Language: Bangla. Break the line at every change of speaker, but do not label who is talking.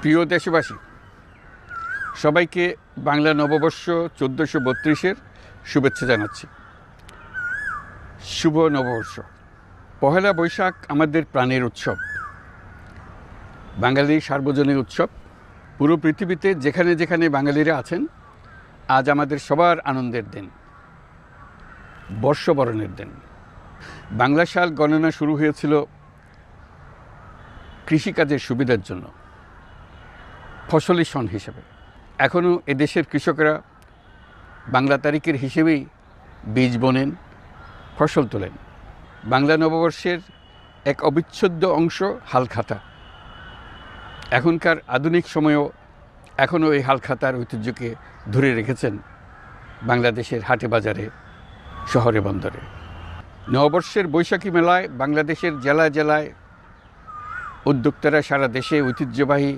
প্রিয় দেশবাসী, সবাইকে বাংলা নববর্ষ 1432-এর শুভেচ্ছা জানাচ্ছি। শুভ নববর্ষ। পহেলা বৈশাখ আমাদের প্রাণের উৎসব, বাঙালির সার্বজনীন উৎসব। পুরো পৃথিবীতে যেখানে যেখানে বাঙালিরা আছেন, আজ আমাদের সবার আনন্দের দিন, বর্ষবরণের দিন। বাংলা সাল গণনা শুরু হয়েছিল কৃষিকাজের সুবিধার জন্য, ফসলি সন হিসেবে। এখনও এদেশের কৃষকরা বাংলা তারিখের হিসেবেই বীজ বোনেন, ফসল তোলেন। বাংলা নববর্ষের এক অবিচ্ছেদ্য অংশ হালখাতা। এখনকার আধুনিক সময়েও এখনও এই হালখাতার ঐতিহ্যকে ধরে রেখেছেন বাংলাদেশের হাটে বাজারে, শহরে বন্দরে। নববর্ষের বৈশাখী মেলায় বাংলাদেশের জেলায় জেলায় উদ্যোক্তারা সারা দেশে ঐতিহ্যবাহী